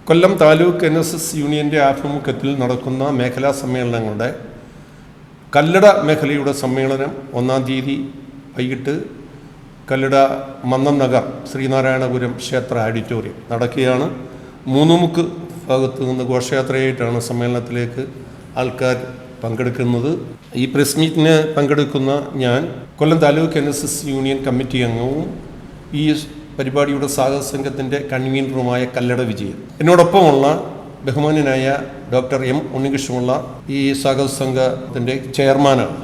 കൊല്ലം taluk NSS യൂണിയൻ്റെ ആഭിമുഖ്യത്തിൽ നടക്കുന്ന മേഖലാ സമ്മേളനങ്ങളുടെ കല്ലട മേഖലയുടെ സമ്മേളനം 1-ാം തീയതി വൈകിട്ട് കല്ലട മന്നം നഗർ ശ്രീനാരായണപുരം ക്ഷേത്ര ഓഡിറ്റോറിയം നടക്കുകയാണ്. മൂന്നുമുക്ക് ഭാഗത്തു നിന്ന് ഘോഷയാത്രയായിട്ടാണ് സമ്മേളനത്തിലേക്ക് ആൾക്കാർ പങ്കെടുക്കുന്നത്. ഈ പ്രസ് മീറ്റിന് പങ്കെടുക്കുന്ന ഞാൻ കൊല്ലം താലൂക്ക് NSS യൂണിയൻ കമ്മിറ്റി അംഗവും ഈ പരിപാടിയുടെ സാഗർ സംഘത്തിൻ്റെ കൺവീനറുമായ കല്ലട വിജയൻ, എന്നോടൊപ്പമുള്ള ബഹുമാന്യനായ ഡോക്ടർ M ഉണ്ണികൃഷ്ണമുള്ള ഈ സാഗർ സംഘത്തിൻ്റെ ചെയർമാനാണ്.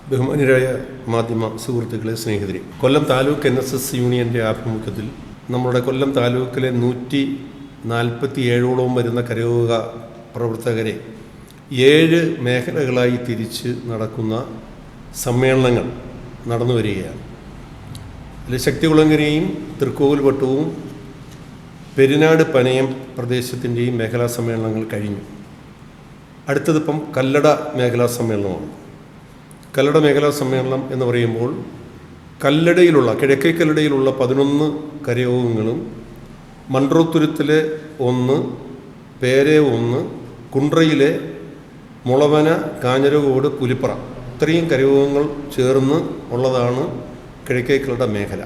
ബഹുമാന്യരായ മാധ്യമ സുഹൃത്തുക്കളെ, സ്നേഹിതരെ, കൊല്ലം താലൂക്ക് NSS യൂണിയൻ്റെ ആഭിമുഖ്യത്തിൽ നമ്മുടെ കൊല്ലം താലൂക്കിലെ 147ഓളം വരുന്ന കരയോഗ പ്രവർത്തകരെ 7 മേഖലകളായി തിരിച്ച് നടക്കുന്ന സമ്മേളനങ്ങൾ നടന്നു വരികയാണ്. അതിൽ ശക്തികുളങ്ങരയും തൃക്കോവിൽവട്ടവും പെരിനാട് പനയം പ്രദേശത്തിൻ്റെയും മേഖലാ സമ്മേളനങ്ങൾ കഴിഞ്ഞു. അടുത്തതിപ്പം കല്ലട മേഖലാ സമ്മേളനമാണ്. കല്ലട മേഖലാ സമ്മേളനം എന്ന് പറയുമ്പോൾ കല്ലടയിലുള്ള കിഴക്കേ കല്ലടയിലുള്ള 11 കരയോഗങ്ങളും മൺട്രോത്തുരുത്തിലെ 1, പേരെ 1, കുണ്ട്രയിലെ മുളവന, കാഞ്ഞിരകോട്, പുലിപ്പറ ഇത്രയും കരയോഗങ്ങൾ ചേർന്ന് ഉള്ളതാണ് കിഴക്കേ കല്ലട മേഖല.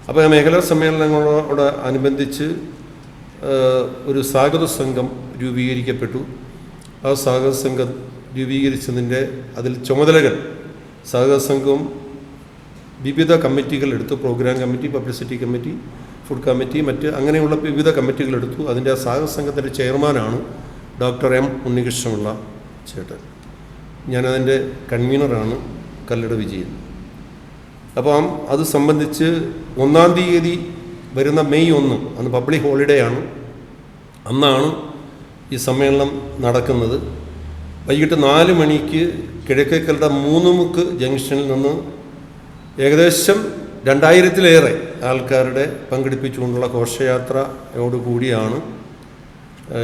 അപ്പോൾ ആ മേഖലാ സമ്മേളനങ്ങളോട് അനുബന്ധിച്ച് ഒരു സ്വാഗത സംഘം രൂപീകരിക്കപ്പെട്ടു. ആ സ്വാഗത സംഘം രൂപീകരിച്ചതിൻ്റെ അതിൽ ചുമതലകൾ സ്വാഗത സംഘം വിവിധ കമ്മിറ്റികൾ എടുത്തു. Programme committee, publicity committee, food committee, മറ്റ് അങ്ങനെയുള്ള വിവിധ കമ്മിറ്റികൾ എടുത്തു. അതിൻ്റെ ആ സ്വാഗത സംഘത്തിൻ്റെ ചെയർമാനാണ് ഡോക്ടർ M ഉണ്ണികൃഷ്ണമുള്ള ചേട്ടൻ. ഞാനതിൻ്റെ കൺവീനറാണ് കല്ലട വിജയൻ. അപ്പം അത് സംബന്ധിച്ച് 1-ാം തീയതി വരുന്ന മെയ് 1 അന്ന് പബ്ലിക് ഹോളിഡേ ആണ്. അന്നാണ് ഈ സമ്മേളനം നടക്കുന്നത്. വൈകിട്ട് 4 മണിക്ക് കിഴക്കേ കല്ലട മൂന്നുമുക്ക് ജംഗ്ഷനിൽ നിന്ന് ഏകദേശം 2000-ലേറെ ആൾക്കാരുടെ പങ്കെടുപ്പിച്ചുകൊണ്ടുള്ള ഘോഷയാത്രയോടുകൂടിയാണ്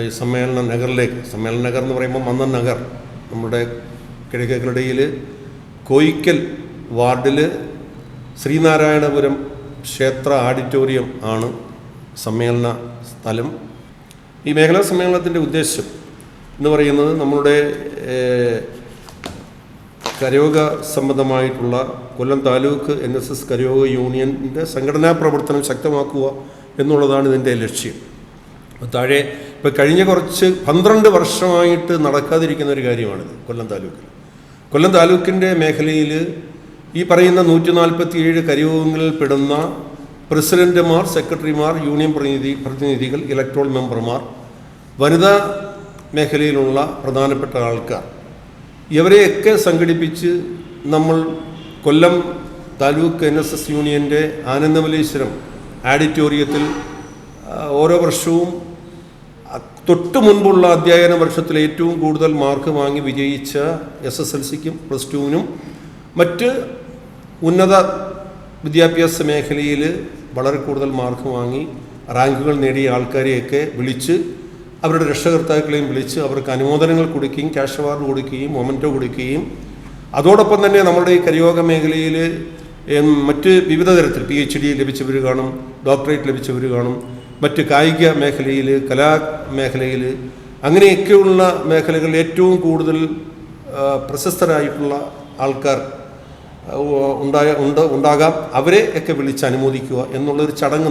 ഈ സമ്മേളന നഗറിലേക്ക്. സമ്മേളന നഗർ എന്ന് പറയുമ്പോൾ മന്നം നഗർ, നമ്മുടെ കിഴക്കേ കല്ലടയിൽ കോയിക്കൽ വാർഡിൽ ശ്രീനാരായണപുരം ക്ഷേത്ര ഓഡിറ്റോറിയം ആണ് സമ്മേളന സ്ഥലം. ഈ മേഖലാ സമ്മേളനത്തിൻ്റെ ഉദ്ദേശം എന്ന് പറയുന്നത് നമ്മളുടെ കരയോഗ സംബന്ധമായിട്ടുള്ള കൊല്ലം താലൂക്ക് NSS കരയോഗ യൂണിയൻ്റെ സംഘടനാ പ്രവർത്തനം ശക്തമാക്കുക എന്നുള്ളതാണ് ഇതിൻ്റെ ലക്ഷ്യം. താഴെ ഇപ്പോൾ കഴിഞ്ഞ 12 വർഷമായിട്ട് നടക്കാതിരിക്കുന്ന ഒരു കാര്യമാണിത്. കൊല്ലം താലൂക്കിൻ്റെ മേഖലയിൽ ഈ പറയുന്ന 147 കരയോഗങ്ങളിൽ പെടുന്ന പ്രസിഡന്റുമാർ, സെക്രട്ടറിമാർ, യൂണിയൻ പ്രതിനിധികൾ, ഇലക്ട്രോൾ മെമ്പർമാർ, വനിതാ മേഖലയിലുള്ള പ്രധാനപ്പെട്ട ആൾക്കാർ, ഇവരെയൊക്കെ സംഘടിപ്പിച്ച് നമ്മൾ കൊല്ലം താലൂക്ക് NSS യൂണിയൻ്റെ ആനന്ദമലേശ്വരം ഓഡിറ്റോറിയത്തിൽ ഓരോ വർഷവും തൊട്ട് മുൻപുള്ള അധ്യയന വർഷത്തിൽ ഏറ്റവും കൂടുതൽ മാർക്ക് വാങ്ങി വിജയിച്ച SSLCക്കും +2-നും മറ്റ് ഉന്നത വിദ്യാഭ്യാസ മേഖലയിൽ വളരെ കൂടുതൽ മാർക്ക് വാങ്ങി റാങ്കുകൾ നേടിയ ആൾക്കാരെയൊക്കെ വിളിച്ച് അവരുടെ രക്ഷകർത്താക്കളെയും വിളിച്ച് അവർക്ക് അനുമോദനങ്ങൾ കൊടുക്കുകയും ക്യാഷ് അവാർഡ് കൊടുക്കുകയും മൊമെൻറ്റോ കൊടുക്കുകയും അതോടൊപ്പം തന്നെ നമ്മുടെ ഈ കരയോഗ മേഖലയിൽ മറ്റ് വിവിധ തരത്തിൽ PhD ലഭിച്ചവർ കാണും, ഡോക്ടറേറ്റ് ലഭിച്ചവർ കാണും, മറ്റ് കായിക മേഖലയിൽ, കലാ മേഖലയിൽ, അങ്ങനെയൊക്കെയുള്ള മേഖലകളിൽ ഏറ്റവും കൂടുതൽ പ്രശസ്തരായിട്ടുള്ള ആൾക്കാർ ഉണ്ടാകാം. അവരെ ഒക്കെ വിളിച്ച് അനുമോദിക്കുക എന്നുള്ളൊരു ചടങ്ങ്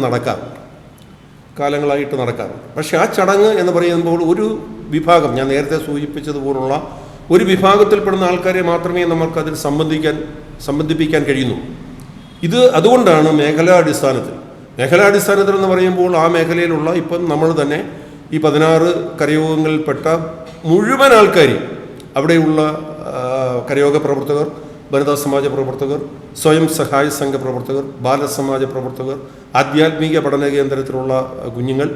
കാലങ്ങളായിട്ട് നടക്കാറുണ്ട്. പക്ഷേ ആ ചടങ്ങ് എന്ന് പറയുമ്പോൾ ഒരു വിഭാഗം, ഞാൻ നേരത്തെ സൂചിപ്പിച്ചതുപോലുള്ള ഒരു വിഭാഗത്തിൽപ്പെടുന്ന ആൾക്കാരെ മാത്രമേ നമുക്കതിൽ സംബന്ധിപ്പിക്കാൻ കഴിയുന്നു. ഇത് അതുകൊണ്ടാണ് മേഖലാടിസ്ഥാനത്തിൽ എന്ന് പറയുമ്പോൾ ആ മേഖലയിലുള്ള ഇപ്പം നമ്മൾ തന്നെ ഈ 16 കരയോഗങ്ങളിൽപ്പെട്ട മുഴുവൻ ആൾക്കാരെയും, അവിടെയുള്ള കരയോഗ പ്രവർത്തകർ, വനിതാ സമാജ പ്രവർത്തകർ, സ്വയം സഹായ സംഘ പ്രവർത്തകർ, ബാലസമാജ പ്രവർത്തകർ, ആധ്യാത്മിക പഠന കേന്ദ്രത്തിലുള്ള കുഞ്ഞുങ്ങൾ,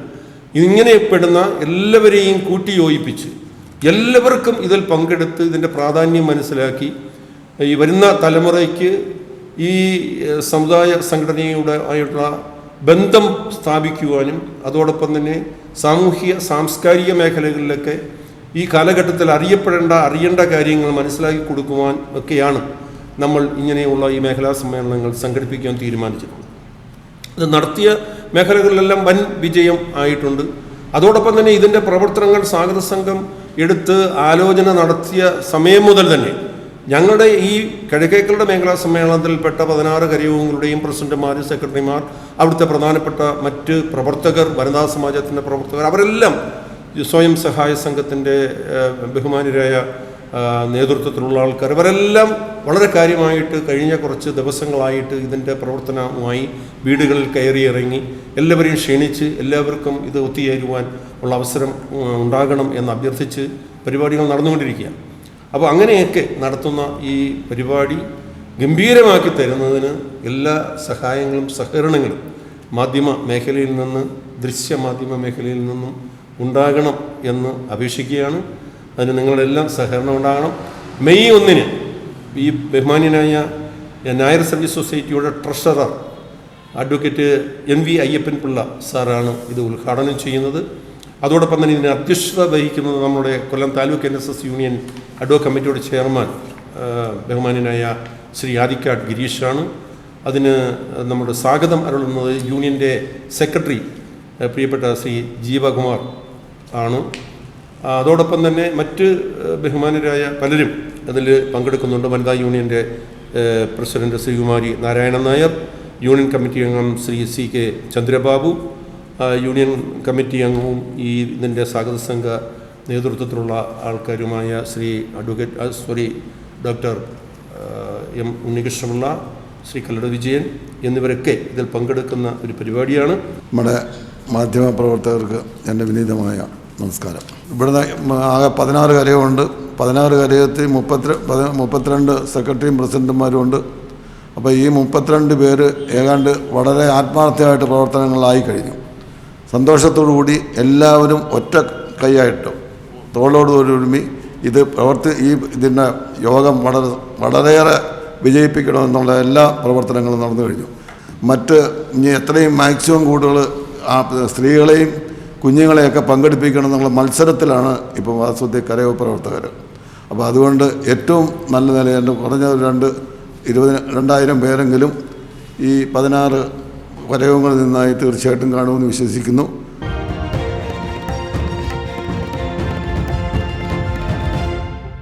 ഇങ്ങനെ പെടുന്ന എല്ലാവരെയും കൂട്ടിയോജിപ്പിച്ച് എല്ലാവർക്കും ഇതിൽ പങ്കെടുത്ത് ഇതിൻ്റെ പ്രാധാന്യം മനസ്സിലാക്കി ഈ വരുന്ന തലമുറയ്ക്ക് ഈ സമുദായ സംഘടനയുടെ ആയിട്ടുള്ള ബന്ധം സ്ഥാപിക്കുവാനും അതോടൊപ്പം തന്നെ സാമൂഹിക സാംസ്കാരിക മേഖലകളിലൊക്കെ ഈ കാലഘട്ടത്തിൽ അറിയേണ്ട കാര്യങ്ങൾ മനസ്സിലാക്കി കൊടുക്കുവാൻ ഒക്കെയാണ് നമ്മൾ ഇങ്ങനെയുള്ള ഈ മേഖലാ സമ്മേളനങ്ങൾ സംഘടിപ്പിക്കാൻ തീരുമാനിച്ചിട്ടുണ്ട്. ഇത് നടത്തിയ മേഖലകളിലെല്ലാം വൻ വിജയം ആയിട്ടുണ്ട്. അതോടൊപ്പം തന്നെ ഇതിൻ്റെ പ്രവർത്തനങ്ങൾ സ്വാഗത സംഘം എടുത്ത് ആലോചന നടത്തിയ സമയം മുതൽ തന്നെ ഞങ്ങളുടെ ഈ കിഴക്കേക്കരുടെ മേഖലാ സമ്മേളനത്തിൽപ്പെട്ട 16 കരയോഗങ്ങളുടെയും പ്രസിഡന്റുമാർ, സെക്രട്ടറിമാർ, അവിടുത്തെ പ്രധാനപ്പെട്ട മറ്റ് പ്രവർത്തകർ, വനിതാ സമാജത്തിൻ്റെ പ്രവർത്തകർ, അവരെല്ലാം സ്വയം സഹായ സംഘത്തിൻ്റെ ബഹുമാന്യരായ നേതൃത്വത്തിലുള്ള ആൾക്കാർ, ഇവരെല്ലാം വളരെ കാര്യമായിട്ട് കഴിഞ്ഞ കുറച്ച് ദിവസങ്ങളായിട്ട് ഇതിൻ്റെ പ്രവർത്തനവുമായി വീടുകളിൽ കയറിയിറങ്ങി എല്ലാവരെയും ക്ഷണിച്ച് എല്ലാവർക്കും ഇത് ഒത്തുചേരുവാൻ ഉള്ള അവസരം ഉണ്ടാകണം എന്ന് അഭ്യർത്ഥിച്ച് പരിപാടികൾ നടന്നുകൊണ്ടിരിക്കുകയാണ്. അപ്പോൾ അങ്ങനെയൊക്കെ നടത്തുന്ന ഈ പരിപാടി ഗംഭീരമാക്കി തരുന്നതിന് എല്ലാ സഹായങ്ങളും സഹകരണങ്ങളും മാധ്യമ മേഖലയിൽ നിന്ന്, ദൃശ്യമാധ്യമ മേഖലയിൽ നിന്നും ഉണ്ടാകണം എന്ന് അപേക്ഷിക്കുകയാണ്. അതിന് നിങ്ങളെല്ലാം സഹകരണം ഉണ്ടാകണം. മെയ് 1 ഈ ബഹുമാന്യനായ നായർ സർവീസ് സൊസൈറ്റിയുടെ treasurer advocate NV Ayyappan Pillai സാറാണ് ഇത് ഉദ്ഘാടനം ചെയ്യുന്നത്. അതോടൊപ്പം തന്നെ ഇതിന് അധ്യക്ഷത വഹിക്കുന്നത് നമ്മുടെ കൊല്ലം താലൂക്ക് NSS യൂണിയൻ അഡ്വോ കമ്മിറ്റിയുടെ ചെയർമാൻ ബഹുമാന്യനായ ശ്രീ ആദിക്കാട് ഗിരീഷാണ്. അതിന് നമ്മുടെ സ്വാഗതം അരുളുന്നത് യൂണിയൻ്റെ സെക്രട്ടറി പ്രിയപ്പെട്ട ശ്രീ ജീവകുമാർ ആണ്. അതോടൊപ്പം തന്നെ മറ്റ് ബഹുമാന്യരായ പലരും അതിൽ പങ്കെടുക്കുന്നുണ്ട്. വനിതാ യൂണിയൻ്റെ president Sreekumari Narayanan Nair, union committee അംഗം Shri CK Chandrababu, union committee അംഗവും ഈ ഇതിൻ്റെ സ്വാഗത സംഘ നേതൃത്വത്തിലുള്ള ആൾക്കാരുമായ ശ്രീ ഡോക്ടർ M ഉണ്ണികൃഷ്ണപിള്ള, ശ്രീ കല്ലട വിജയൻ എന്നിവരൊക്കെ ഇതിൽ പങ്കെടുക്കുന്ന ഒരു പരിപാടിയാണ്. നമ്മുടെ മാധ്യമപ്രവർത്തകർക്ക് എൻ്റെ വിനീതമായ നമസ്കാരം. ഇവിടുന്ന് ആകെ 16 കരയുണ്ട്. 16 കരയത്തിൽ 32 സെക്രട്ടറിയും പ്രസിഡന്റുമാരും ഉണ്ട്. അപ്പോൾ ഈ 32 പേര് ഏതാണ്ട് വളരെ ആത്മാർത്ഥമായിട്ട് പ്രവർത്തനങ്ങളായി കഴിഞ്ഞു. സന്തോഷത്തോടു കൂടി എല്ലാവരും ഒറ്റ കൈയായിട്ട് തോളോടൊരുമി ഇതിൻ്റെ യോഗം വളരെയേറെ വിജയിപ്പിക്കണമെന്നുള്ള എല്ലാ പ്രവർത്തനങ്ങളും നടന്നു കഴിഞ്ഞു. ഇനി എത്രയും മാക്സിമം കൂടുതൽ സ്ത്രീകളെയും കുഞ്ഞുങ്ങളെയൊക്കെ പങ്കെടുപ്പിക്കണം എന്നുള്ള മത്സരത്തിലാണ് ഇപ്പോൾ വാസ്തവത്തിൽ കരയോഗ പ്രവർത്തകർ. അപ്പോൾ അതുകൊണ്ട് ഏറ്റവും നല്ല നിലയിൽ കുറഞ്ഞ 2000 പേരെങ്കിലും ഈ 16 കരയോഗങ്ങളിൽ നിന്നായി തീർച്ചയായിട്ടും കാണുമെന്ന് വിശ്വസിക്കുന്നു.